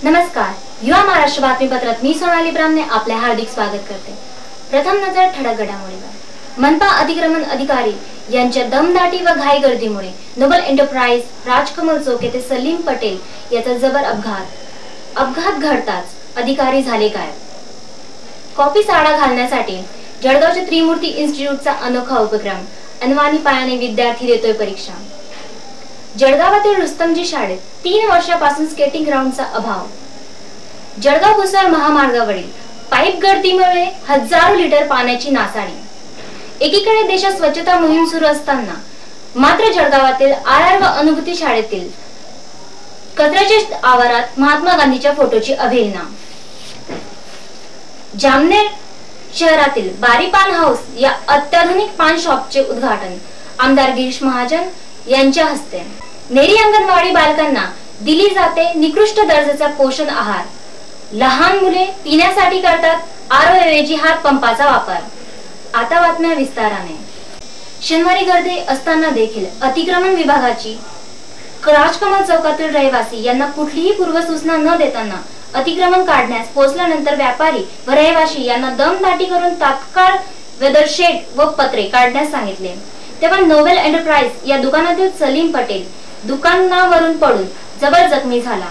नमस्कार, युवा महाराष्ट्र बातमीपत्रात मी सोनाली ब्राह्मणे आपले हार्दिक स्वागत करते। प्रथम नजर ठळक घडामोडीवर। मनपा अतिक्रमण अधिकारी यांच्या दमदाटी व घाईगर्दीमुळे नोबल एंटरप्राइज राजकमल चौक येथे सलीम पटेल याचा जबर अपघात घडताच अधिकारी झाले गायब। कॉपीस आळा घालण्यासाठी जळगावच्या त्रिमूर्ती इन्स्टिट्यूटचा अनोखा उपक्रम। अनवाणी पायाने विद्यार्थी देतोय परीक्षा। जळगावातील रुस्तमजी शाळेत 3 वर्षापासून स्केटिंग ग्राउंडचा अभाव। जळगाव भुसावळ महामार्गावरील पाईप गर्दीमुळे हजारो लिटर पाण्याची नासाडी। एकीकडे देशात स्वच्छता मोहीम सुरू असताना मात्र जळगावातील आर व अनुभूती शाळेतील कचऱ्याच्या आवारात महात्मा गांधीच्या फोटोची अवहेलना। जामनेर शहरातील बारी पान हाऊस या अत्याधुनिक पान शॉपचे उद्घाटन आमदार गिरीश महाजन यांच्या हस्ते। नेरी अंगणवाडी बालकांना दिली जाते निकृष्ट दर्जाचा पोषण आहार। लहान मुले पिण्यासाठी करतात आरोऐवजी हात पंपाचा वापर। आता बातम्या विस्ताराने। शनिवारी गर्दी असताना देखील अतिक्रमण विभागाची राजकमल चौकातील रहिवासी यांना कुठलीही पूर्वसूचना न देताना अतिक्रमण काढण्यास पोहोचल्यानंतर व्यापारी व रहिवासी यांना दमदाटी करून तात्काळ वेदर शेड व पत्रे काढण्यास सांगितले। तेव्हा नोबेल एंटरप्राइज या दुकानातील सलीम पटेल दुकानावरून पडून जबर जखमी झाला।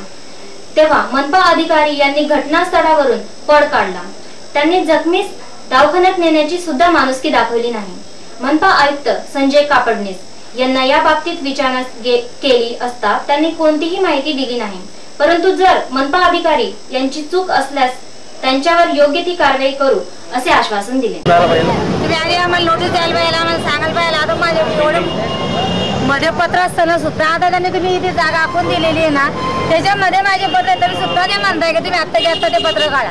तेव्हा मनपा अधिकारी यांनी घटनास्थळावरून पळ काढला। त्यांनी जखमीस दवाखान्यात नेण्याची सुद्धा माणुसकी दाखवली नाही। मनपा आयुक्त संजय कापडणीस यांना या बाबतीत विचारणा केली असता त्यांनी कोणतीही माहिती दिली नाही। परंतु जर मनपा अधिकारी यांची चूक असल्यास त्यांच्यावर योग्य ती कारवाई करू असे आश्वासन दिले। तुम्ही आधी आम्हाला नोटीस द्यायला पाहिजे, आम्हाला सांगायला पाहिजे। आता माझे एवढे मध्ये पत्र असताना सुद्धा आता त्यांनी तुम्ही इथे जागा आखून दिलेली आहे ना, त्याच्यामध्ये माझे पत्र तरी सुद्धा ते म्हणताय की तुम्ही आत्ताच्या आत्ता ते पत्र काढा।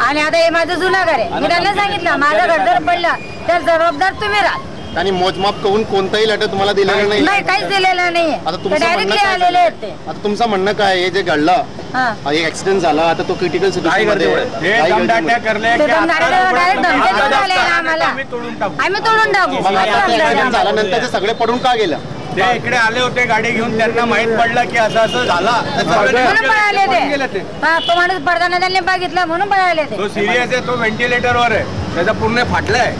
आणि आता हे माझं जुनं घर आहे, मी त्यांना सांगितलं माझं घर जर पडलं तर जबाबदार तुम्ही राहा। त्यांनी मोजमाप करून कोणताही लेटर तुम्हाला दिलेलं नाही? नाही, काहीच दिलेलं नाही। आता तुमचं म्हणणं काय आहे जे घडलं एक ऍक्सिडेंट झाला, आता तो क्रिटिकल सिच्युएशन मध्ये आम्ही तोडून टाकू। झाल्यानंतर ते सगळे पडून का गेलं? ते इकडे आले होते गाडी घेऊन, त्यांना माहित पडलं की असं असं झाला म्हणून पळाले ते। तो माणूस पडताना त्यांनी बघितलं म्हणून पळाले ते। तो सिरियस आहे, तो व्हेंटिलेटरवर आहे, त्याचा पूर्ण फाटलाय।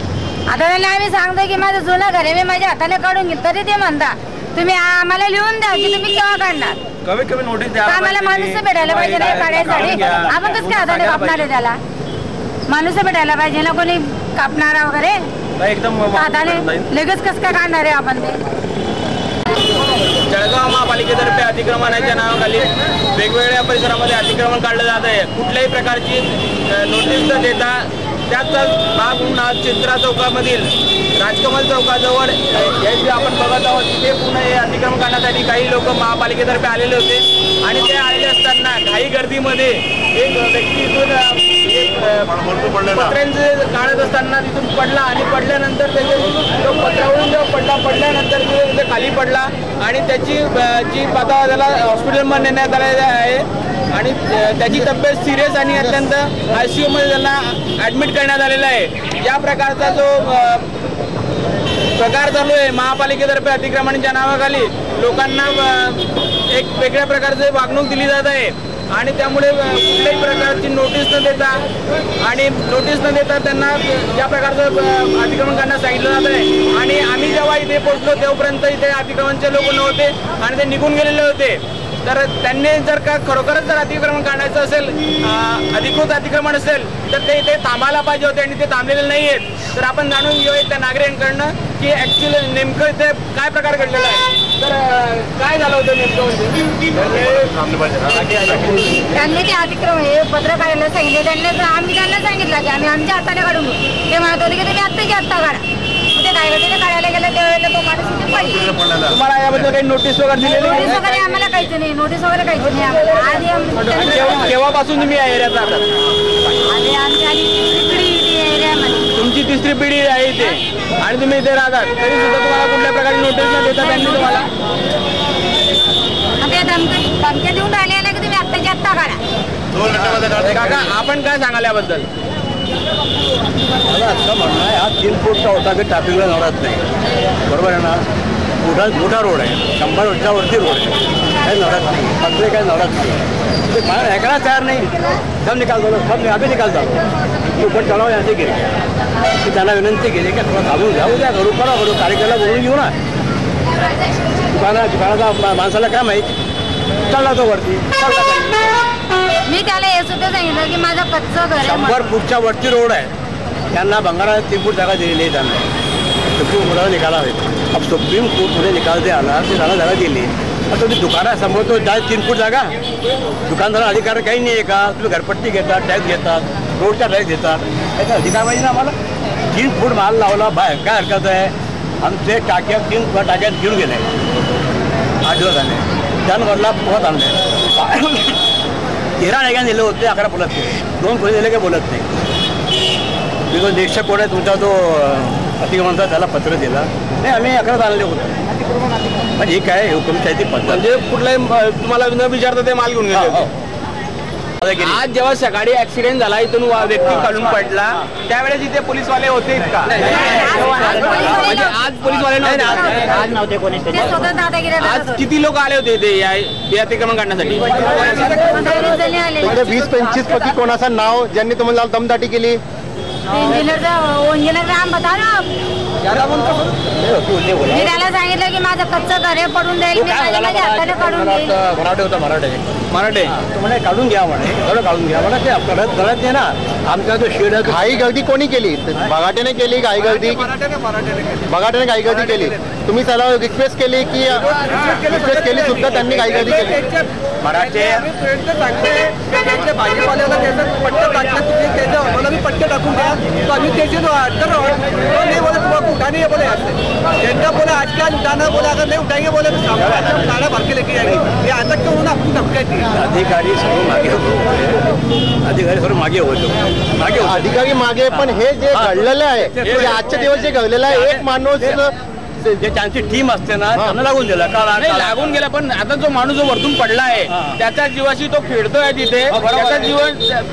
आता त्यांना आम्ही सांगतो की माझं जुनं घर आहे, मी माझ्या हाताने काढून घेईल, तरी ते म्हणता तुम्ही आम्हाला लिहून द्या की तुम्ही केव्हा काढणार। कमी कमी नोटीस द्या। आम्हाला माणूस भेटायला पाहिजे नाही काढायसाठी। आपण कसं काय हाताने कापणार आहे त्याला? माणूस भेटायला पाहिजे ना, कोणी कापणारा वगैरे एकदम हाताने लगेच कसं काय काढणार आहे आपण ते? जळगाव महापालिकेतर्फे अतिक्रमणाच्या नावाखाली वेगवेगळ्या परिसरामध्ये अतिक्रमण काढलं जात आहे। कुठल्याही प्रकारची नोटीस न देता त्याच भाग म्हणून आज चित्रा चौकामधील राजकमल चौकाजवळ हे जे आपण बघत आहोत तिथे पूर्ण हे अतिक्रमण करण्यासाठी काही लोक महापालिकेतर्फे आलेले होते। आणि ते आलेले असताना घाई गर्दीमध्ये एक व्यक्ती इथून पत्र्यांचे काढत असताना तिथून पडला आणि पडल्यानंतर त्याचे पत्रावरून जेव्हा पडल्यानंतर तिथे खाली पडला आणि त्याची जी आता त्याला हॉस्पिटलमध्ये नेण्यात आलेली आहे आणि त्याची तब्येत सिरियस आणि अत्यंत ICU मध्ये त्यांना ॲडमिट करण्यात आलेला आहे। या प्रकारचा जो प्रकार चालू आहे महापालिकेतर्फे अतिक्रमणाच्या नावाखाली लोकांना एक वेगळ्या प्रकारचे वागणूक दिली जात आहे आणि त्यामुळे कुठल्याही प्रकारची नोटीस न देता त्यांना या प्रकारचं अतिक्रमण करण्यास सांगितलं जात आहे। आणि आम्ही जेव्हा इथे पोहोचलो तेव्हापर्यंत इथे अतिक्रमणचे लोक नव्हते आणि ते निघून गेलेले होते। तर त्यांनी जर का खरोखरच जर अतिक्रमण काढायचं असेल, अधिकृत अतिक्रमण असेल तर ते इथे थांबायला पाहिजे होते आणि ते थांबलेले नाही आहेत। तर आपण जाणून घेऊया त्या नागरिकांकडनं की ऍक्च्युअली नेमकं इथे काय प्रकार घडलेला आहे, तर काय झालं होतं नेमकं? त्यांनी ते अतिक्रमण हे पत्र काढायला सांगितले। आम्ही त्यांना सांगितलं की आम्ही आमच्या हाताने काढून घेऊ। ते म्हणत होते की तुम्ही आत्ताच्या आत्ता काढा। ते काय काढायला गेलं त्यावेळेला तो माणूस इथे पडला। तुम्हाला याबद्दल काही नोटीस वगैरे दिलेली? नोटीस वगैरे आम्हाला काहीच नाही, नोटीस वगैरे काहीच नाही आम्हाला। आधी केव्हापासून तुम्ही या एरियात राहतात? आधी आमची एरियामध्ये तुमची तिसरी पिढी आहे इथे आणि तुम्ही इथे राहतात, तरी सुद्धा तुम्हाला कुठल्या प्रकारे नोटीस न देता त्यांनी तुम्हाला धमक्या देऊन राहिलेला की तुम्ही आत्ताच्या आत्ता काढा। काका आपण काय सांगाल याबद्दल? मला असं म्हणणं आहे, हा 3 फूटचा होता की ट्रॅफिकला नवरात नाही, बरोबर आहे ना? मोठा रोड आहे, 100 वर्षावरती रोड आहे, काही नडत नाही, पत्रे काही नडत नाही, ते मला ऐकायला तयार नाही. सब निकाल दो, सब आम्ही निकाल दो ऊपर चढाव असे गेले की त्यांना विनंती केली की थोडं घालून घ्या, उद्या घरू करू कार्यक्रमाला बोलून घेऊ ना. दुकानाचा माणसाला काय माहीत, चालला तो वरती, मी त्याला हे सुद्धा सांगितलं की माझं कच्चं घर आहे. 100 फूटच्या वरती रोड आहे, त्यांना बंगाला 3 फूट जागा दिलेली आहे. त्यांना सुप्रीम कोर्टाला निकाला हवे. अब सुप्रीम कोर्टमध्ये निकाल ते आला, ते त्याला जागा दिली. आता तुम्ही दुकानासमोर तो 3 फूट जागा, दुकानदार अधिकार काही नाही आहे का? तुम्ही घरपट्टी घेतात, टॅक्स घेतात, रोडचा टॅक्स घेतात, याचा अधिकार पाहिजे ना आम्हाला. 3 फूट माल लावला बाहेर, काय हरकत आहे? आमचे टाक्यात 3 टाक्यात घेऊन गेले 8 दिवस झाले, त्यांवरला पोहत आणले. 13 ठिकाणी दिले होते, 11 बोलत नाही, 2 कोणी दिले काही बोलत नाही. जो निरीक्षक कोण आहे तुमचा, तो अतिक्रमणचा, त्याला पत्र दिला नाही, आम्ही 11 आणले होते. म्हणजे ही काय हुकुमशाही पद्धत, म्हणजे कुठलाही तुम्हाला न विचारता ते माल घेऊन गेले. आज जेव्हा सकाळी ऍक्सिडेंट झाला, इथून व्यक्ती खालून पडला, त्यावेळेस इथे पोलीसवाले होते का? म्हणजे आज पोलीसवाले नव्हते कोणी. ते स्वतः दादागिरी आज किती लोक आले होते इथे या अतिक्रमण काढण्यासाठी? 20-25 पैकी कोणाचं नाव ज्यांनी तुम्हाला दमदाटी केली? इंजिनियर आम बता ना. मी त्याला सांगितलं की माझं कच्चं घर पडून जाईल, मी माझ्या हाताने काढून देईल. मराठे होता, मराठे तो म्हणे काढून घ्या, म्हणे एवढं काढून घ्या, म्हणा ते कळत नाही ना. आमचा जो शेड घाई गर्दी कोणी केली? बगाट्याने केली घाई गर्दी? बगाट्याने घाई गर्दी केली. तुम्ही त्याला रिक्वेस्ट केली की रिक्वेस्ट केली सुद्धा त्यांनी घाई गर्दी केली? मराठे भाजीपाल्याला त्याचं पट्टे टाकलं, तुम्ही त्याच्या आम्हाला मी पट्टे टाकून द्या, तो आम्ही त्याचे नहीं बोले तुम उठाने बोले जनता बोले आज क्या उठाना, बोला अगर नहीं उठाएंगे बोले तो गाड़ा भर के लेके जाएंगे. ये आता क्यों ना अपनी धमकी दी. अधिकारी सर्व मागे होतो, अधिकारी सर्व मागे होतो, अधिकारी मागे. पण हे जे घडलेलं आहे, ते आजच्या दिवस जे घडलेलं आहे, एक माणूस जे त्यांची टीम असते ना त्यांना लागून गेला, लागून गेला. पण आता जो माणूस जो वरतून पडला आहे त्याच्या जीवाशी तो खेळतोय तिथे, त्याचं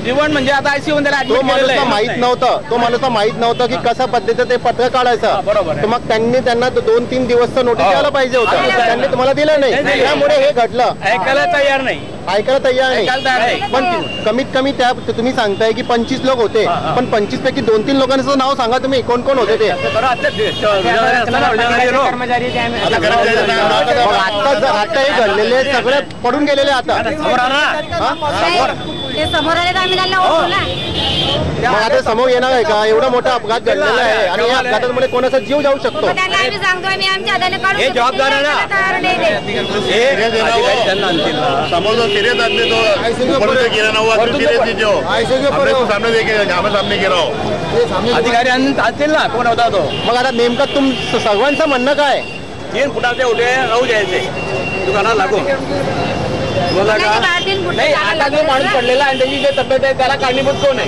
जीवन म्हणजे आता ICU मध्ये तो माणूस माहित नव्हतं, तो माणूस माहित नव्हतं की कशा पद्धतीचं ते पत्र काढायचं. बरोबर. तर मग त्यांना 2-3 दिवस नोटीस द्यायला पाहिजे होतं, त्यांनी तुम्हाला दिलं नाही, त्यामुळे हे घडलं. ऐकायला तयार नाही, ऐकायला तयार नाही. पण कमीत कमी त्या तुम्ही सांगताय की 25 लोक होते, पण 25 पैकी 2-3 लोकांचं नाव सांगा तुम्ही, कोण कोण होते ते? आता हे घडलेले सगळे पडून गेलेले. आता समोर आले तर आम्ही त्यांना ओळखू ना. मग आता समोर येणार आहे का? एवढा मोठा अपघात घडलेला आहे आणि या अपघातामुळे कोणाचा जीव जाऊ शकतो. त्यांना आम्ही सांगतो आम्ही आमच्या हाताने काढू, हे जबाबदार आहे ना. तयार नाही त्यांना आणतील समोर जो सीरियस आदमी तो ऊपर से गिरा ना हुआ, तो सीरियस थी जो हमने तो सामने देखे, हमें सामने गिरा हो. अधिकारी आणतील ना, कोण होता तो. मग आता नेमकं सर्वांचं म्हणणं काय? 3 फुटाचे होते, राहू द्यायचे दुकानाला लागून. नाही, आता जो माणूस पडलेला आहे त्याची जे तब्येत आहे त्याला कारणीभूत कोण आहे?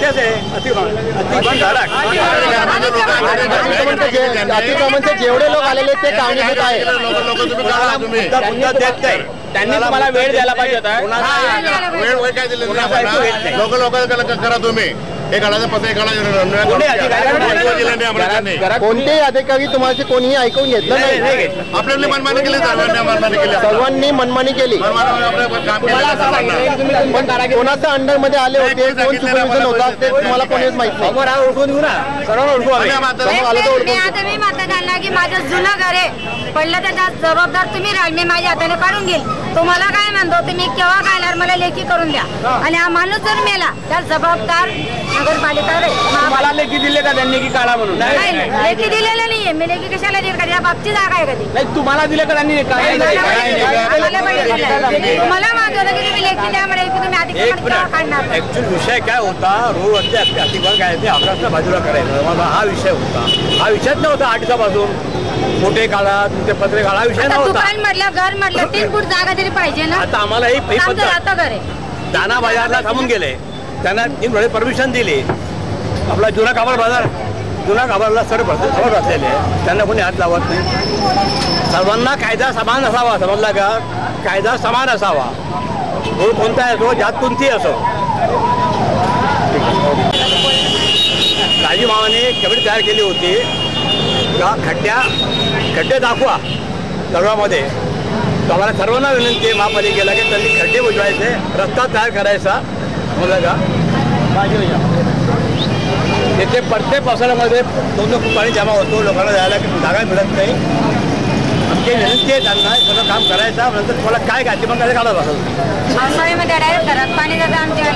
अतिक्रमणचे जेवढे लोक आलेले ते कारणीभूत आहे. त्यांनी तुम्हाला वेळ द्यायला पाहिजे होता. वेळ काय दिले लोक करा तुम्ही. एक गाडाचा पत्र कोणतेही अधिकारी तुम्हाला कोणीही ऐकून घेतलं नाही. आपल्याला मनमानी केली, सर्वांनी मनमानी केली. कोणाच्या अंडर मध्ये आले होते, कोण सुपरविजन होता ते तुम्हाला कोणीच माहित नाही. आता मी माता झाला की माझं जुनं घर आहे, पडलं त्याचा जबाबदार तुम्ही राहील, मी माझ्या हाताने काढून घेईल. तुम्हाला काय म्हणतो तुम्ही केव्हा काय मला लेखी करून द्या, आणि हा माणूस जर मेला तर जबाबदार नगरपालिका रे. मला लेखी दिले का त्यांनी की काढा म्हणून? नाही, लेखी दिलेलं नाहीये. मी लेखी कशाला देईल? का बापची जागा आहे कधी? नाही, तुम्हाला दिले का त्यांनी? तुम्हाला मागवलं की तुम्ही लेखी द्या म्हणे की तुम्ही अतिक्रमण काढणार. ऍक्च्युअल विषय काय होता, रोडवरती अतिक्रमण काय ते आकाशला बाजूला करायचं, हा विषय होता. हा विषयच नव्हता 8 दिवसापासून. मोठे काढा, तुमचे पत्रे काढा, विषय नव्हता. दुकान म्हटलं, घर म्हटलं, 3 फूट जागा तरी पाहिजे ना. आता आम्हाला ही आता घर आहे. दाना बाजारला थांबून गेले, त्यांना 3 वेळे परमिशन दिली. आपला जुना काबारला सर समोर असलेले, त्यांना कोणी हात लावत नाही. सर्वांना कायदा समान असावा, समजला का? कायदा समान असावा. रोड कोणता असो, जात कोणती असो. राजीव मामाने कमिटी तयार केली होती का खड्डे दाखवा, सर्वामध्ये तर आम्हाला सर्वांना विनंती आहे महापालिकेला की त्यांनी खड्डे बुजवायचे, रस्ता तयार करायचा मला का तिथे प्रत्येक पावसाळ्यामध्ये खूप पाणी जमा होतो, लोकांना जायला जागा मिळत नाही. आमची विनंती आहे त्यांना सगळं काम करायचं, नंतर तुम्हाला काय घ्यायचे मग काय काढावं लागेल. पावसाळ्यामध्ये डायरेक्ट घरात पाणी जातं आमच्या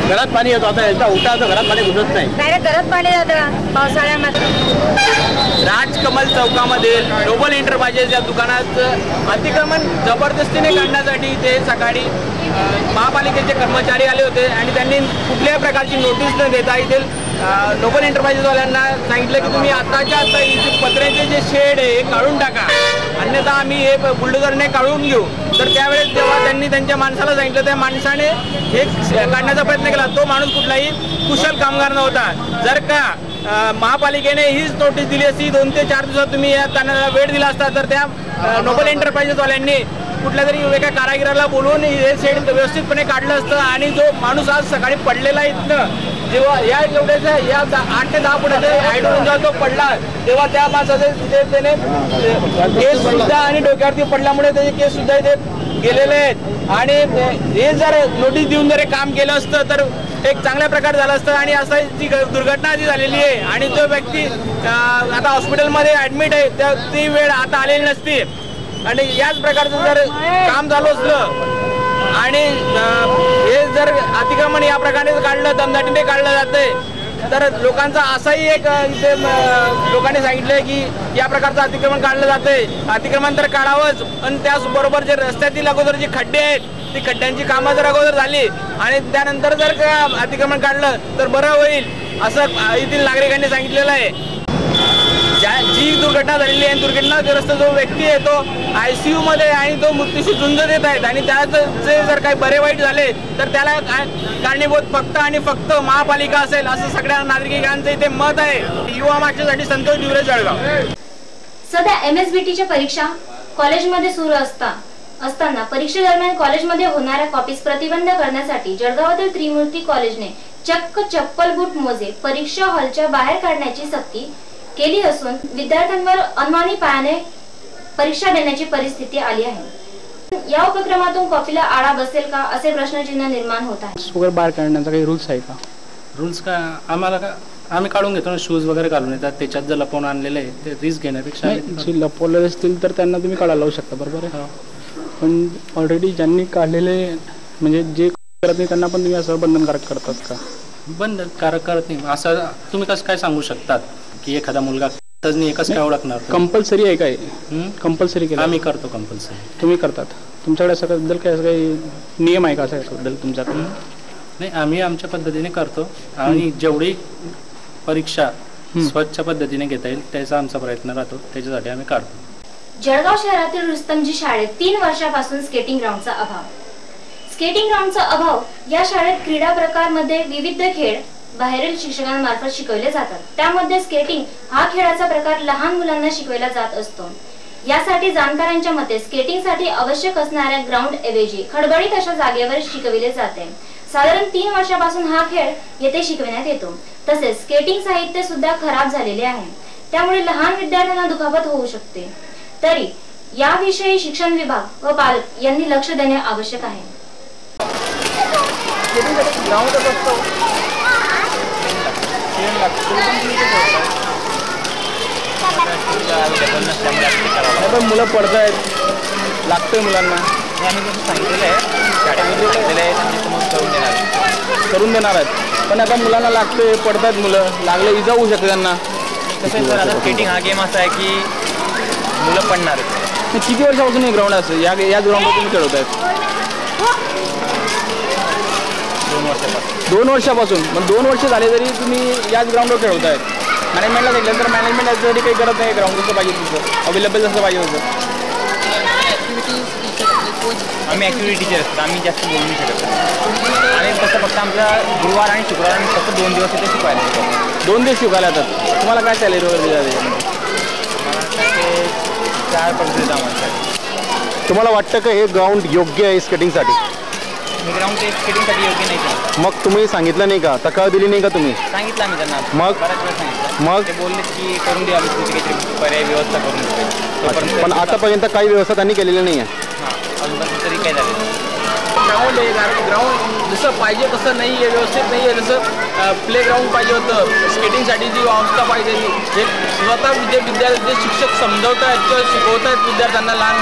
घरात पाणी येतो, आता याचा उठा तर घरात पाणी घुसत नाही, डायरेक्ट घरात पाणी जातं पावसाळ्यामध्ये. राजकमल चौकामध्ये ग्लोबल एंटरप्राइजेस या दुकानात अतिक्रमण जबरदस्तीने काढण्यासाठी ते सकाळी महापालिकेचे कर्मचारी आले होते आणि त्यांनी कुठल्याही प्रकारची नोटीस न देता इथे ग्लोबल एंटरप्राइजेसवाल्यांना सांगितलं की तुम्ही आताच्या आता इथे पत्र्याचे जे शेड आहे हे काढून टाका, अन्यथा आम्ही हे बुलडोझरने काढून घेऊ. तर त्यावेळेस जेव्हा त्यांनी त्यांच्या माणसाला सांगितलं, त्या माणसाने हे काढण्याचा प्रयत्न केला. तो माणूस कुठलाही कुशल कामगार नव्हता. जर का महापालिकेने हीच नोटीस दिली असती, 2 ते 4 दिवसात तुम्ही या त्यांना वेळ दिला असता, तर त्या ग्लोबल एंटरप्राइजेसवाल्यांनी कुठल्या तरी वेगळ्या कारागिराला बोलवून हे शेड व्यवस्थितपणे काढलं असतं. आणि जो माणूस आज सकाळी पडलेला इथनं, जेव्हा या एवढ्याचा या 8 ते 10 फुटाच्या हाईटवरून जेव्हा तो पडला, तेव्हा त्या माणसाचे तिथे त्याने केस सुद्धा आणि डोक्यावरती पडल्यामुळे त्याचे केस सुद्धा इथे गेलेले आहेत. आणि हे जर नोटीस देऊन जर काम केलं असतं तर एक चांगल्या प्रकारे झालं असतं. आणि असं जी दुर्घटना आधी झालेली आहे आणि तो व्यक्ती आता हॉस्पिटलमध्ये ॲडमिट आहे, त्या ती वेळ आता आलेली नसती. आणि याच प्रकारचं जर काम झालं असलं आणि हे जर अतिक्रमण या प्रकारे काढलं, दमदाटीने काढलं जातंय, तर लोकांचा असाही एक इथे लोकांनी सांगितलंय की या प्रकारचं अतिक्रमण काढलं जातंय. अतिक्रमण तर काढावंच, पण त्याचबरोबर जे रस्त्यातील अगोदर जे खड्डे आहेत, ती खड्ड्यांची कामं जर अगोदर झाली आणि त्यानंतर जर का अतिक्रमण काढलं तर बरं होईल, असं येथील नागरिकांनी सांगितलेलं आहे. जी दुर्घटना झालेली आहे, दुर्घटनाग्रस्त जो व्यक्ती आहे तो ICU मध्ये आणि तो मृत्यूशी झुंज देत आहेत. आणि त्याचे जर काही बरे वाईट झाले तर त्याला कारणीभूत फक्त आणि फक्त महापालिका असेल, असं सगळ्या नागरिकांचं इथे मत आहे. युवा मार्चसाठी संतोष दिवरे, जळगाव. सध्या MSBTच्या परीक्षा कॉलेजमध्ये सुरू असताना परीक्षेदरम्यान कॉलेजमध्ये होणाऱ्या कॉपीज प्रतिबंध करण्यासाठी जळगावातील त्रिमूर्ती कॉलेजने चक्क चप्पल बूट मोजे परीक्षा हॉलच्या बाहेर काढण्याची सक्ती केली असून विद्यार्थ्यांवर अनवाणी पायाने परीक्षा देण्याची परिस्थिती आली आहे. या उपक्रमातून कॉपीला आळा बसेल का, असे प्रश्नचिन्ह निर्माण होत आहे. वगैरे बाहेर काढण्याचा काही रूल्स आहे का? रूल्स का आम्हाला का आम्ही काढून घेतो ना, शूज वगैरे घालून येतात, त्याच्यात जर लपवून आणलेले आहे ते रिस्क घेण्यापेक्षा जे लपवलेले असतील तर त्यांना तुम्ही काढायला लावू शकता, बरोबर आहे. पण ऑलरेडी ज्यांनी काढलेले म्हणजे जे करत नाही त्यांना पण तुम्ही असं बंधनकारक करतात का? बंधनकारक करत नाही असं तुम्ही कसं काय सांगू शकतात की एखादा मुलगा एकच काय ओळखणार? कंपल्सरी आहे काय? कंपल्सरी केलं आम्ही करतो. कंपल्सरी तुम्ही करतात? तुमच्याकडे असं काय असं काही नियम आहे का असाबद्दल तुमच्याकडे? नाही, आम्ही आमच्या पद्धतीने करतो आणि जेवढी परीक्षा स्वच्छ पद्धतीने घेता येईल त्याचा आमचा प्रयत्न राहतो, त्याच्यासाठी आम्ही काढतो. जळगाव शहरातील रुस्तमजी शाळेत 3 वर्षापासून स्केटिंग ग्राउंडचा अभाव. स्केटिंग ग्राउंडचा अभाव. या शाळेत क्रीडा प्रकारमध्ये विविध खेळ बाहेरील शिक्षकांमार्फत शिकवले जातात. त्यामध्ये स्केटिंग हा खेळाचा प्रकार लहान मुलांना शिकवला जात असतो. यासाठी जाणकारांच्या मते स्केटिंगसाठी आवश्यक असणाऱ्या ग्राउंड ऐवजी खडबडीत अशा जागेवर शिकविले जाते. साधारण 3 वर्षापासून हा खेळ येथे शिकविण्यात येतो. तसेच स्केटिंग साहित्य सुद्धा खराब झालेले आहे, त्यामुळे लहान विद्यार्थ्यांना दुखापत होऊ शकते. तरी याविषयी शिक्षण विभाग व पालक यांनी लक्ष देणे आवश्यक आहे. मुलं पडत आहेत, लागतंय मुलांना. सांगितलेलं आहे करून देणार आहेत, पण आता मुलांना लागतंय, पडतात मुलं, लागले इजा होऊ शकते त्यांना. कसं आहे सर, आता स्केटिंग हा गेम असा आहे की मुलं पडणार आहेत. किती वर्षापासून हे ग्राउंड असं या ग्राउंडवर तुम्ही खेळत आहेत? 2 वर्षापासून. मग 2 वर्ष झाले तरी तुम्ही याच ग्राउंडवर खेळत आहेत. मॅनेजमेंटला सांगितलं तर मॅनेजमेंट याच्यासाठी काही करत नाही. ग्राउंड जसं पाहिजे तसं अवेलेबल जसं पाहिजे होतं. आम्ही ॲक्टिव्हिटी टीचर असतात, आम्ही जास्त बोलू नाही शकत. आणि तसं फक्त आमचा गुरुवार आणि शुक्रवार आम्ही फक्त 2 दिवस इथे शिकवायला येतो. 2 दिवस शिकवायला येतात. तुम्हाला काय सॅलरी वगैरे दिली? 4% आम्हाला. तुम्हाला वाटतं का हे ग्राउंड योग्य आहे स्केटिंगसाठी? हे ग्राउंड ते स्केटिंगसाठी योग्य नाही ते. मग तुम्ही सांगितलं नाही का, तक्रार दिली नाही का तुम्ही? सांगितलं आम्ही त्यांना, मग? बऱ्याच वेळा सांगितलं. मग ते बोलले की करून द्या, आम्ही तुमची काहीतरी पर्याय व्यवस्था करून देतो. पण आतापर्यंत काही व्यवस्था त्यांनी केलेली नाही आहे. हां, अजूनपर्यंत तरी काय झालं. ग्राउंड आहे, ग्राउंड जसं पाहिजे तसं नाही आहे, व्यवस्थित नाही आहे. जसं प्ले ग्राउंड पाहिजे होतं, स्केटिंगसाठी जी व्यवस्था पाहिजे, जे स्वतः जे शिक्षक समजवत आहेत किंवा शिकवत आहेत विद्यार्थ्यांना, लहान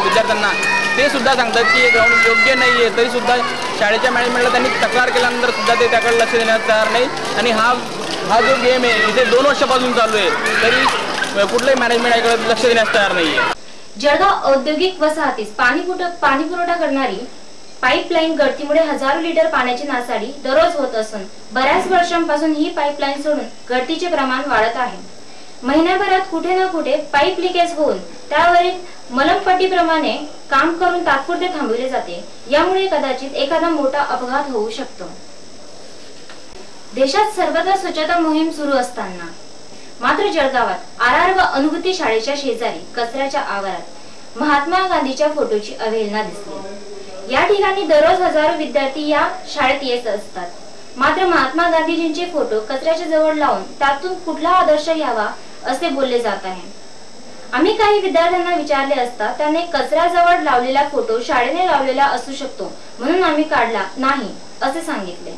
विद्यार्थ्यांना, ते सुद्धा सांगतात की हे ग्राउंड योग्य नाही आहे. तरीसुद्धा शाळेच्या मॅनेजमेंटला त्यांनी तक्रार केल्यानंतर सुद्धा ते त्याकडे लक्ष देण्यास तयार नाही. आणि हा जो गेम आहे इथे 2 वर्षापासून चालू आहे, तरी कुठलंही मॅनेजमेंट याकडे लक्ष देण्यास तयार नाही आहे. जळगाव औद्योगिक वसाहतीस पाणी पुरवठा करणारी पाईपलाईन गळतीमुळे हजारो लिटर पाण्याची नासाडी दररोज होत असून बऱ्याच वर्षांपासून ही पाईपलाईन सोडून गळतीचे प्रमाण वाढत आहे. महिन्याभरात कुठे ना कुठे पाईप लिकेज होऊन त्यावरील मलमपट्टीप्रमाणे काम करून तात्पुरते थांबवले जाते. यामुळे कदाचित एखादा मोठा अपघात होऊ शकतो. देशात सर्वत्र स्वच्छता मोहीम सुरू असताना मात्र जळगावात आर व अनुभूती शाळेच्या शेजारी कचऱ्याच्या आवारात महात्मा गांधीच्या फोटोची अवहेलना दिसली. या ठिकाणी दररोज हजारो विद्यार्थी या शाळेत येत असतात. मात्र महात्मा गांधीजींचे फोटो कचऱ्याच्या जवळ लावून त्यातून कुठला आदर्श घ्यावा असे बोलले जात आहे. आम्ही काही विद्यार्थ्यांना विचारले असता त्याने कचऱ्याजवळ लावलेला फोटो शाळेने लावलेला असू शकतो म्हणून आम्ही काढला नाही असे सांगितले.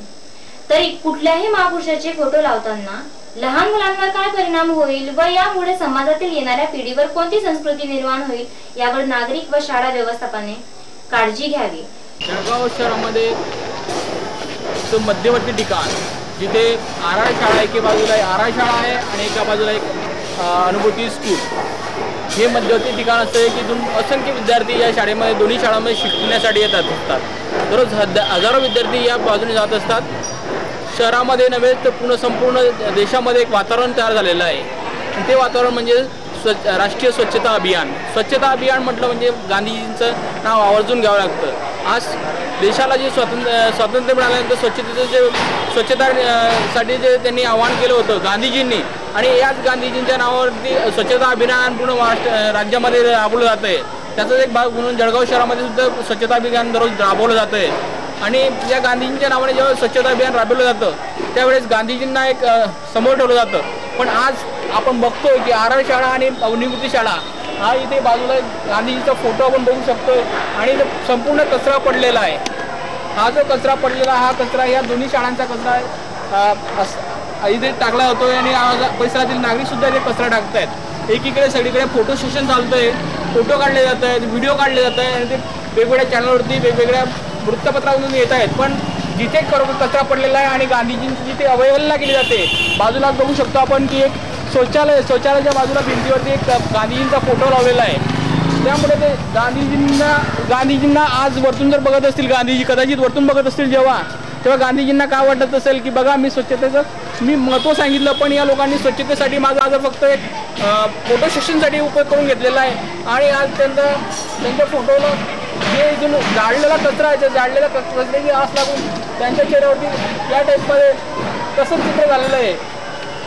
तरी कुठल्याही महापुरुषाचे फोटो लावताना लहान मुलांवर काय परिणाम होईल व यामुळे समाजातील येणाऱ्या पिढीवर कोणती संस्कृती निर्माण होईल यावर नागरिक व शाळा व्यवस्थापनाने काळजी घ्यावी. जळगाव शहरामध्ये मध्यवर्ती ठिकाण जिथे आराळ शाळा एके बाजूला आराळ शाळा आहे आणि एका बाजूला एक अनुभूती स्कूल, हे मध्यवर्ती ठिकाण असते की तिथून असंख्य विद्यार्थी या शाळेमध्ये दोन्ही शाळांमध्ये शिकण्यासाठी येत असतात. दररोज हजारो विद्यार्थी या बाजूने जात असतात. शहरामध्ये नव्हे तर संपूर्ण देशामध्ये एक वातावरण तयार झालेलं आहे. आणि ते वातावरण म्हणजे राष्ट्रीय स्वच्छता अभियान. स्वच्छता अभियान म्हटलं म्हणजे गांधीजींचं नाव आवर्जून घ्यावं लागतं. आज देशाला जे स्वातंत्र्य मिळाल्यानंतर स्वच्छतेसाठी जे त्यांनी आवाहन केलं होतं गांधीजींनी, आणि याच गांधीजींच्या नावावरती स्वच्छता अभियान पूर्ण राज्यामध्ये राबवलं जातं आहे. त्याचाच एक भाग म्हणून जळगाव शहरामध्ये सुद्धा स्वच्छता अभियान दररोज राबवलं जातं आहे. आणि या गांधीजींच्या नावाने जेव्हा स्वच्छता अभियान राबवलं जातं त्यावेळेस गांधीजींना एक समोर ठेवलं जातं. पण आज आपण बघतोय की आराळ शाळा आणि अनुभूती शाळा हा इथे बाजूला गांधीजीचा फोटो आपण बघू शकतोय आणि संपूर्ण कचरा पडलेला आहे. हा जो कचरा पडलेला हा कचरा या दोन्ही शाळांचा कचरा इथे टाकला जातोय आणि परिसरातील नागरिक सुद्धा इथे कचरा टाकतायत. एकीकडे सगळीकडे फोटो सेशन चालतंय, फोटो काढले जात आहेत, व्हिडिओ काढले जात आहे आणि ते वेगवेगळ्या चॅनलवरती वेगवेगळ्या वृत्तपत्रामधून येत आहेत. पण जिथे कचरा पडलेला आहे आणि गांधीजींची जिथे अवहेलना केली जाते, बाजूला बघू शकतो आपण की एक शौचालयाच्या बाजूला भिंतीवरती एक गांधीजींचा फोटो लावलेला आहे. त्यामुळे ते गांधीजींना आज वरतून जर बघत असतील, गांधीजी कदाचित वरतून बघत असतील तेव्हा गांधीजींना काय वाटत असेल की बघा मी स्वच्छतेचं महत्त्व सांगितलं, पण या लोकांनी स्वच्छतेसाठी माझा आज फक्त एक फोटो सेशनसाठी उपयोग करून घेतलेला आहे. आणि आज त्यांच्या फोटोला जे इथून जाळलेला कचरा आहे, जाळलेल्या कचऱ्याची आस लागून त्यांच्या चेहऱ्यावरती या टाईपमध्ये तसंच चित्र झालेलं आहे.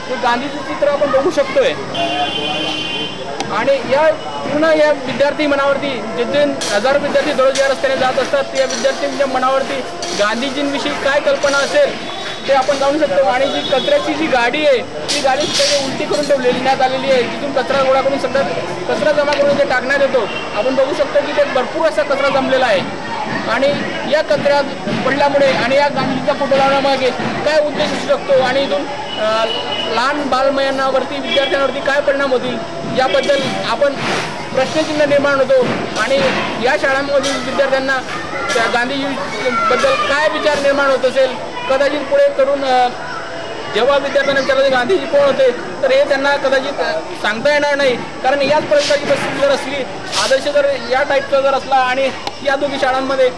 ते गांधीचं चित्र आपण बघू शकतोय. आणि या पूर्ण या विद्यार्थी मनावरती जिथे हजारो विद्यार्थी दररोज या रस्त्याने जात असतात, त्या विद्यार्थ्यांच्या मनावरती गांधीजींविषयी काय कल्पना असेल ते आपण जाणू शकतो. आणि जी कचऱ्याची जी गाडी आहे ती गाडी सगळी उलटी करून ठेवण्यात आलेली आहे. तिथून कचरा गोळा करून सगळं कचरा जमा करून ते टाकण्यात येतो. आपण बघू शकतो की ते भरपूर असा कचरा जमलेला आहे. आणि या कचऱ्यात पडल्यामुळे आणि या गांधीजीचा फोटो लावण्यामागे काय उद्देश असू शकतो आणि इथून लहान बालमयांवरती विद्यार्थ्यांवरती काय परिणाम होतील याबद्दल आपण प्रश्नचिन्ह निर्माण होतो. आणि या शाळांमधील विद्यार्थ्यांना त्या गांधीजीबद्दल काय विचार निर्माण होत असेल, कदाचित पुढे करून जेव्हा विद्यार्थ्यांना विचारलं गांधीजी कोण होते तर हे त्यांना कदाचित सांगता येणार नाही. कारण याच प्रकारची परिस्थिती जर असली, आदर्श जर या टाईपचा जर असला आणि या दोन्ही शाळांमध्ये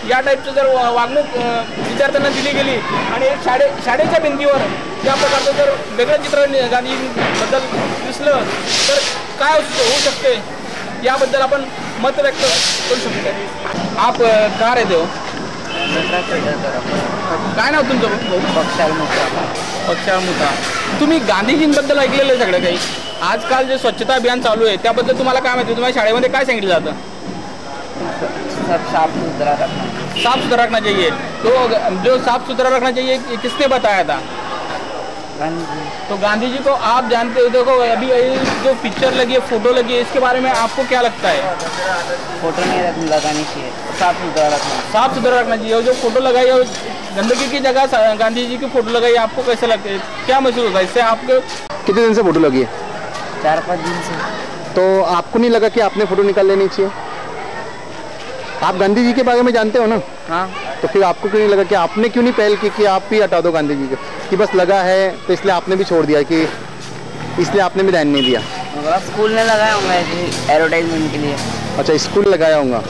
या टाईपचं जर वागणूक विद्यार्थ्यांना दिली गेली आणि शाळेच्या भिंतीवर या प्रकारचं जर वेगळं चित्र गांधीजींबद्दल दिसलं तर काय होऊ शकते याबद्दल आपण मत व्यक्त करू शकतो. आप का रे देव काय नाव तुमचं? पक्षाळ मुता. तुम्ही गांधीजींबद्दल ऐकलेलं आहे सगळं काही. आजकाल जे स्वच्छता अभियान चालू आहे त्याबद्दल तुम्हाला काय माहिती? तुम्हाला शाळेमध्ये काय सांगितलं जातं? सब साफ सुथरा रखना। साफ सुथरा रखना चाहिए। तो जो साफ सुथरा रखना चाहिए ये किसने बताया था? तो गांधी जी को आप जानते हो। देखो अभी जो पिक्चर लगी है, फोटो लगी है, इसके बारे में आपको क्या लगता है? फोटो नहीं लगानी चाहिए, साफ सुथरा रखना। साफ सुथरा रखना चाहिए। और जो फोटो लगाई है गंदगी की जगह गांधी जी की फोटो लगाई, आपको कैसे लगता है, क्या महसूस होता है इससे? आपको कितने दिन से फोटो लगी है? 4-5 दिन से। तो आपको नहीं लगा कि आपने फोटो निकाल लेनी चाहिए? आप गांधी जी के बारे में जानते हो ना? हाँ। तो फिर आपको क्यों नहीं लगा कि आपने क्यों नहीं पहल की कि आप भी हटा दो गांधी जी को? कि बस लगा है तो इसलिए आपने भी छोड़ दिया, कि इसलिए आपने भी ध्यान नहीं दिया? स्कूल में लगाया हूँ एडवर्टाइजमेंट के लिए। अच्छा, स्कूल लगाया होगा।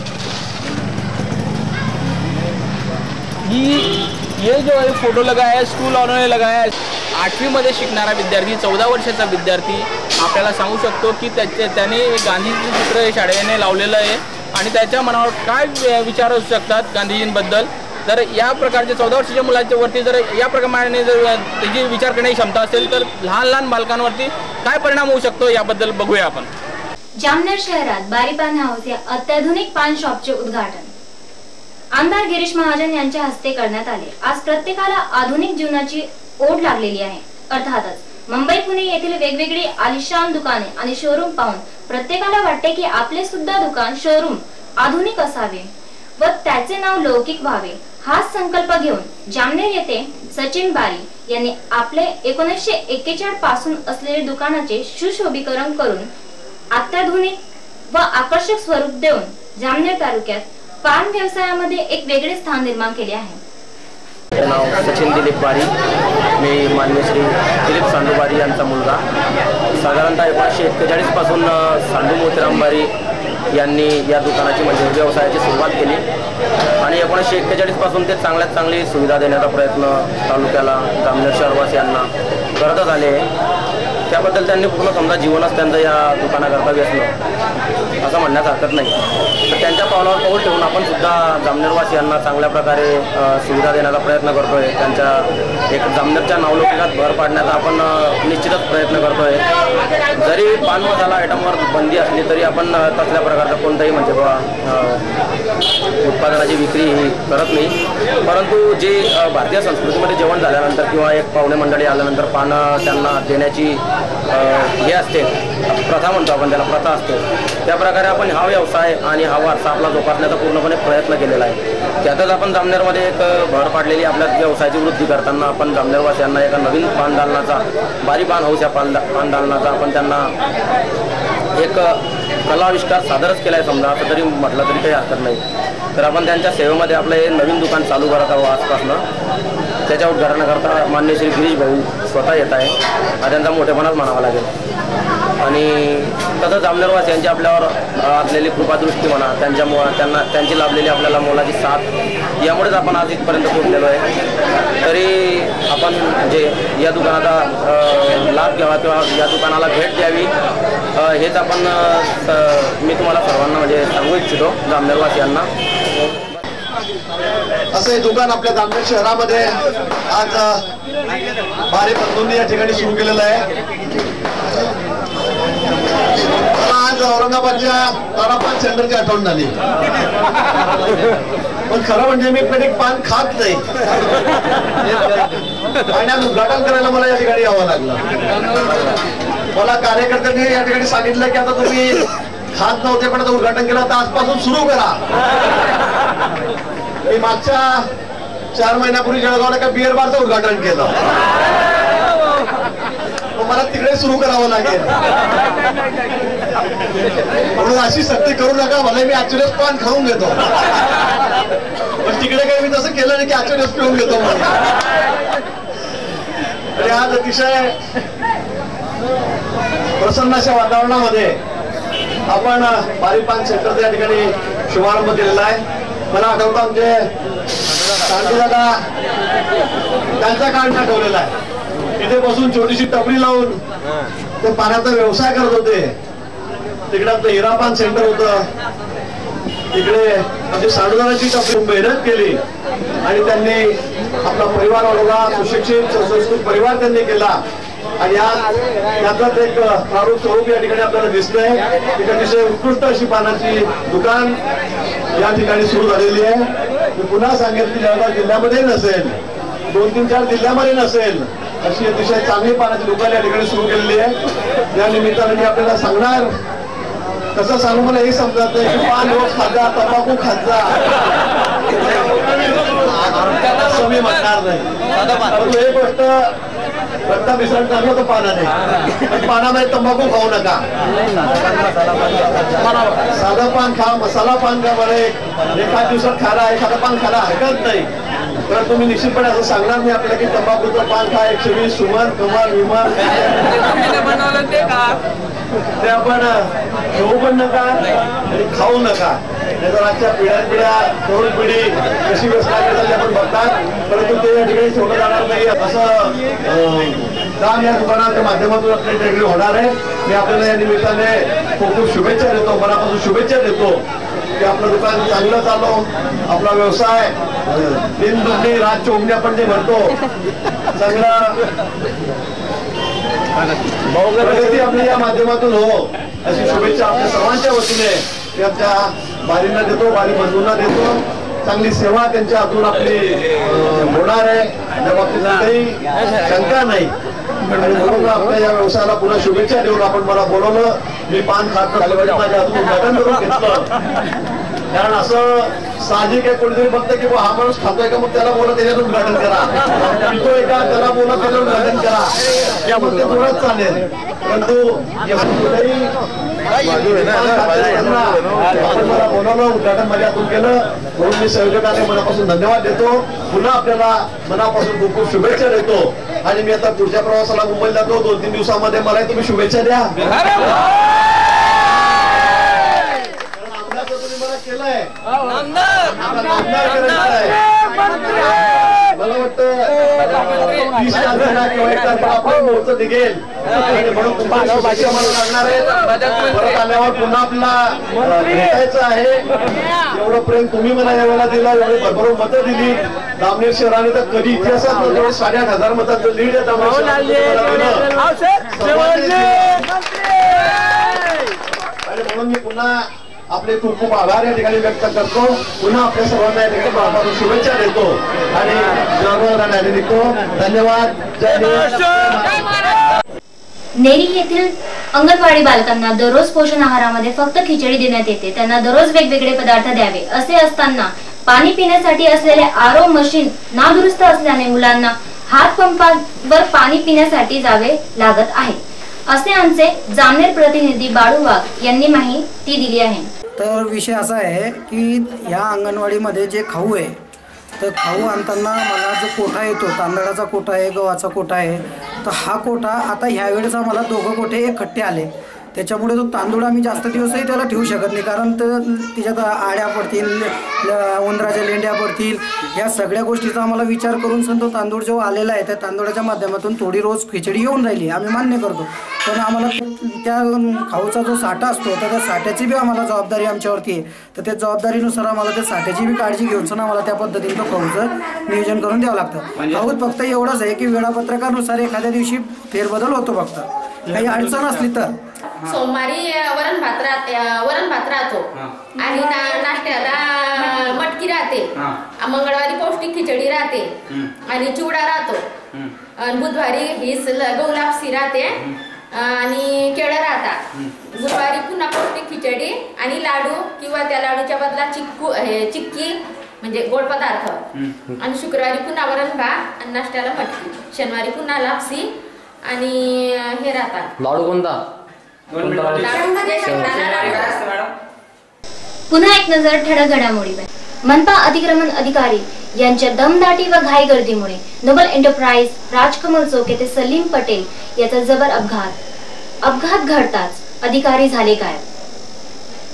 ये जो है फोटो लगाया है स्कूल वालोने लगाया आहे। 8वी मध्ये शिकणारा विद्यार्थी, 14 वर्षाचा विद्यार्थी आपल्याला सांगू शकतो की त्याने गांधीजी चित्र शाळेने लावलेलं आहे आणि त्याच्या मनावर काय विचार असू शकतात गांधीजींबद्दल। तर या प्रकारच्या 14 वर्षाच्या मुलांच्या वरती जर या प्रमाणे जर त्याची विचार करण्याची क्षमता असेल तर लहान लहान बालकांवरती काय परिणाम होऊ शकतो याबद्दल बघूया आपण। जामनेर शहरात बारी पान हाऊस या अत्याधुनिक पान शॉपचे उद्घाटन आमदार गिरीश महाजन यांच्या हस्ते करण्यात आले। आज प्रत्येकाला आधुनिक जीवनाची ओढ लागलेली आहे। अर्थातच मुंबई पुणे येथील वेगवेगळी आलिशान दुकाने आणि शोरूम पाहून प्रत्येकाला वाटते की आपले सुद्धा दुकान शोरूम आधुनिक असावे व त्याचे नाव लौकिक व्हावे। हाच संकल्प घेऊन जामनेर येथे सचिन बारी यांनी आपले 1941 पासून असलेले दुकानाचे सुशोभीकरण करून अत्याधुनिक व आकर्षक स्वरूप देऊन जामनेर तालुक्यात पान व्यवसायामध्ये एक वेगळे स्थान निर्माण केले आहे। माझे नाव सचिन दिलीप बारी, मी मान्य श्री दिलीप सांडू बारी यांचा मुलगा। साधारणतः 1941 पासून सांडू मोतीराम बारी यांनी या दुकानाची म्हणजे व्यवसायाची सुरुवात केली आणि 1941 पासून ते चांगल्यात चांगली सुविधा देण्याचा प्रयत्न तालुक्याला जामनेर शहरवासियांना करतच आले आहे। त्याबद्दल त्यांनी पूर्ण समजा जीवनच त्यांचं या दुकानाकरता व्यसन असं म्हणण्यास हरकत नाही। तर त्यांच्या पावलावर पाऊल ठेवून आपण सुद्धा जामनेरवासियांना चांगल्या प्रकारे सुविधा देण्याचा प्रयत्न करतोय। त्यांच्या एक जामनेरच्या नावलौकिकात भर पाडण्याचा आपण निश्चितच प्रयत्न करतोय। जरी पान मसाला आयटमवर बंदी असली तरी आपण तसल्या प्रकारचा कोणताही म्हणजे उत्पादनाची विक्री ही करत नाही। परंतु जे भारतीय संस्कृतीमध्ये जेवण झाल्यानंतर किंवा एक पाहुणे मंडळी आल्यानंतर पान त्यांना देण्याची हे असते, प्रथा म्हणतो आपण त्याला, प्रथा असते, त्या प्रकारे आपण हा व्यवसाय आणि हा वारसा आपला जोपासण्याचा पूर्णपणे प्रयत्न केलेला आहे। त्यातच आपण जामनेरमध्ये एक भर पाडलेली आपल्या व्यवसायाची वृद्धी करताना आपण जामनेरवासियांना एका नवीन पान दालनाचा, बारी पान हाऊस या पान दालनाचा आपण त्यांना एक कलाविष्कार सादरच केला आहे समजा, असं तरी म्हटलं तरी काही हरकत नाही। तर आपण त्यांच्या सेवेमध्ये आपलं हे नवीन दुकान चालू करत आहोत आजपासून। त्याच्या उद्घाटनाकरता मान्य श्री गिरीश भाऊ स्वतः येत आहे, हा त्यांचा मोठेपणाच म्हणावा लागेल। आणि तसंच जामनेरवासियांची आपल्यावर असलेली कृपादृष्टी म्हणा, त्यांची लाभलेली आपल्याला मोलाची साथ, यामुळेच आपण आज इथपर्यंत पोहोचलेलो आहे। तरी आपण म्हणजे या दुकानाचा लाभ घ्यावा किंवा या दुकानाला भेट द्यावी हेच आपण मी तुम्हाला सर्वांना म्हणजे सांगू इच्छितो जामनेरवासियांना। असं हे दुकान आपल्या जामनेर शहरामध्ये आज बारी बंधूंनी या ठिकाणी सुरू केलेलं आहे। मला आज औरंगाबादच्या तारापान सेंटरची आठवण झाली, पण खरं म्हणजे मी कधी पान खात नाही आणि आज उद्घाटन करायला मला या ठिकाणी यावं लागलं। मला कार्यकर्त्यांनी या ठिकाणी सांगितलं की आता तुम्ही खात नव्हते पण आता उद्घाटन केलं तर आजपासून सुरू करा। मी मागच्या 4 महिन्यापूर्वी जळगावला एका बिअर बारचं उद्घाटन केलं, मला तिकडे सुरू करावं लागेल। म्हणून अशी सक्ती करू नका, भले मी आजच्या दिवस पान खाऊन घेतो पण तिकडे काही मी तसं केलं नाही की आजच्या दिवस पिऊन घेतो म्हणून। आज अतिशय प्रसन्न अशा वातावरणामध्ये आपण बारी पान सेंटरचा या ठिकाणी शुभारंभ केलेला आहे। मला आठवतं आमचे दादा त्यांचा काळ आठवलेला आहे। इथे बसून छोटीशी टपरी लावून ते पाण्याचा व्यवसाय करत होते। तिकडे आमचं हिरापान सेंटर होतं, तिकडे आमची साडूदाराची टपरी मेहनत केली आणि त्यांनी आपला परिवार वाढवला, सुशिक्षित सुसंस्कृत परिवार त्यांनी केला आणि आज त्याचाच एक प्रारूप स्वरूप या ठिकाणी आपल्याला दिसतंय. एक अतिशय उत्कृष्ट अशी पानाची दुकान या ठिकाणी सुरू झालेली आहे. मी पुन्हा सांगेल की जळगाव जिल्ह्यामध्ये नसेल, 2-3-4 जिल्ह्यामध्ये नसेल अशी अतिशय चांगली पानाची दुकान या ठिकाणी सुरू केलेली आहे. या निमित्ताने मी आपल्याला सांगणार, कसं सांगू मला हे समजत नाही की पान रोज खाजा, तंबाखू खाजा, असं मी म्हणणार नाही. परंतु एक गोष्ट रक्ता मिश्रण चांगलं तर पानाने, पण पानामध्ये तंबाखू खाऊ नका. साधं पान खा, मसाला पान खा. बरं एखाद दिवसात खायला एखादं पान खायला हरकत नाही, तर तुम्ही निश्चितपणे असं सांगणार नाही आपल्याला की तंबाखूचं पान खा, 120 सुमन कमाल विमान ते आपण घेऊ पण नका आणि खाऊ नका. नाहीतर आजच्या पिढ्या तरुण पिढी कशी व्यवस्था आपण बघतात, परंतु ते या ठिकाणी ठेवलं जाणार नाही. असं काम या दुकानाच्या माध्यमातून आपल्या ठिकाणी होणार आहे. मी आपल्याला या निमित्ताने खूप खूप शुभेच्छा देतो, मनापासून शुभेच्छा देतो की आपलं दुकान चांगलं चालू, आपला व्यवसाय दिन दुखणी रात चोगणी आपण जे म्हणतो चांगला प्रगती आपली या माध्यमातून हो अशी शुभेच्छा आपल्या सर्वांच्या वतीने मी आमच्या बारींना देतो, बारी बंधूंना देतो. चांगली सेवा त्यांच्या हातून आपली होणार आहे, त्या बाबतीत काही शंका नाही. आणि म्हणून आपल्या या व्यवसायाला पुन्हा शुभेच्छा देऊन आपण मला बोलवलं. मी पान खात माझ्या हातून उद्घाटन करून घेतलं, कारण असं साहजिक आहे. कोणीतरी बघतं की हा माणूस खातोय का, मग त्याला बोला त्याच्यातून उद्घाटन करा, पितोय का त्याला बोला त्याला उद्घाटन करा, त्यामुळे ते थोडंच चालेल. परंतु आपण मला बोलवलं, उद्घाटन माझ्या हातून केलं, म्हणून मी संयोजकांना मनापासून धन्यवाद देतो. पुन्हा आपल्याला मनापासून खूप खूप शुभेच्छा देतो. आणि मी आता पुढच्या प्रवासाला मुंबईला जातो, 2-3 दिवसामध्ये मला तुम्ही शुभेच्छा द्या. केलंय मला वाटतं 20 तारखेला किंवा 1 तारखेला आपण मोर्चा निघेल, म्हणून तुम्हाला शुभेच्छा मला लागणार आहे. परत आल्यावर पुन्हा आपल्याला भेटायचं आहे. एवढं प्रेम तुम्ही मला यावेळेला दिला, एवढी भरभरून मतं दिली. दामनेर शहराने तर कधी इतिहासात 8,500 मतांचं लीड आहे दामनेर. आणि म्हणून मी पुन्हा आपले खूप खूप आभार या ठिकाणी व्यक्त करतो. पुन्हा आपल्या सर्वांना या ठिकाणी मनापासून शुभेच्छा देतो आणि जळगावला निघतो. धन्यवाद. जय हिंद. नेरी येथील अंगणवाडी बालकांना दररोज पोषण आहारामध्ये फक्त खिचडी देण्यात येते. त्यांना दररोज वेगवेगळे पदार्थ द्यावे असे असताना पाणी पिण्यासाठी असलेले आरो मशीन नादुरुस्त असल्याने मुलांना हात पंपावर पाणी पिण्यासाठी जावे लागत आहे, असे आमचे जामनेर प्रतिनिधी बाळू वाघ यांनी माहिती दिली आहे. तर विषय असा आहे की या अंगणवाडीमध्ये जे खाऊ आहे, तर खाऊ आणताना मला जो कोठा येतो, तांदळाचा कोठा आहे, गव्हाचा कोठा आहे, तर हा कोठा आता ह्यावेळेस आम्हाला 2 कोठे इकट्ठे आले. त्याच्यामुळे तो तांदूळ आम्ही जास्त दिवसही त्याला ठेवू शकत नाही, कारण त्याच्यात आळ्या पडतील, उंदराच्या लेंड्या पडतील, ह्या सगळ्या गोष्टीचा आम्हाला विचार करून तो तांदूळ जो आलेला आहे त्या तांदूळाच्या माध्यमातून थोडी रोज खिचडी येऊन राहिली, आम्ही मान्य करतो. पण आम्हाला त्या खाऊचा जो साठा असतो तर त्या साठ्याची बी आम्हाला जबाबदारी आमच्यावरती आहे. तर त्या जबाबदारीनुसार आम्हाला त्या साठ्याची बी काळजी घेऊन आम्हाला त्या पद्धतीने तो खाऊचं नियोजन करून द्यावं लागतं. खाऊत फक्त एवढंच आहे की वेळापत्रकानुसार एखाद्या दिवशी फेरबदल होतो, फक्त काही अडचण असली तर. सोमवारी वरण भात राहतो आणि नाश्त्याला मटकी राहते, मंगळवारी पौष्टिक खिचडी राहते आणि चिवडा राहतो, बुधवारी ही गहू लापसी राहते आणि केळं राहतात, गुरुवारी पुन्हा पौष्टिक खिचडी आणि लाडू किंवा त्या लाडूच्या बदला चिक्की म्हणजे गोड पदार्थ, आणि शुक्रवारी पुन्हा वरण भात आणि नाश्त्याला मटकी, शनिवारी पुन्हा लापसी आणि हे राहतात. लाडू कोणता? पुन्हा एक नजर ठळक घडामोडीवर. मनपा अतिक्रमण अधिकारी यांच्या दमदाटी व घाईगर्दीमुळे नोबल एंटरप्राइज राजकमल चौक येथे सलीम पटेल याचा जबर अपघात घडताच अधिकारी झाले गायब.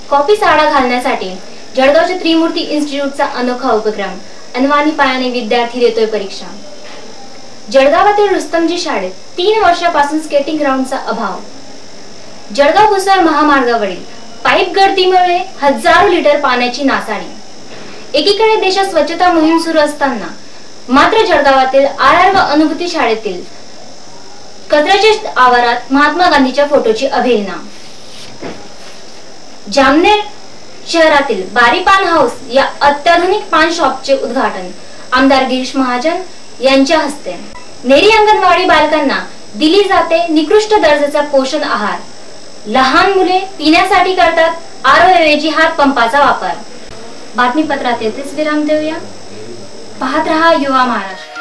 कॉपी साडा घालण्यासाठी जळगावच्या त्रिमूर्ती इन्स्टिट्यूटचा अनोखा उपक्रम. अनवाणी पायाने विद्यार्थी देतोय परीक्षा. जळगावातील रुस्तमजी शाळेत 3 वर्षापासून स्केटिंग ग्राउंडचा अभाव. जळगाव भुसावळ महामार्गावरील पाईप गर्दीमुळे हजारो लिटर पाण्याची नासाडी. एकीकडे देशात स्वच्छता मोहीम सुरू असताना मात्र जळगावातील आर व अनुभूती शाळेतील कचऱ्याच्या आवारात महात्मा गांधीच्या फोटोची अवहेलना. जामनेर शहरातील बारी पान हाऊस या अत्याधुनिक पान शॉपचे उद्घाटन आमदार गिरीश महाजन यांच्या हस्ते. नेरी अंगणवाडी बालकांना दिली जाते निकृष्ट दर्जाचा पोषण आहार. लहान मुले पिण्यासाठी करतात आरोऐवजी हात पंपाचा वापर. बातमीपत्रात येथेच विराम देऊया. पाहत रहा युवा महाराष्ट्र.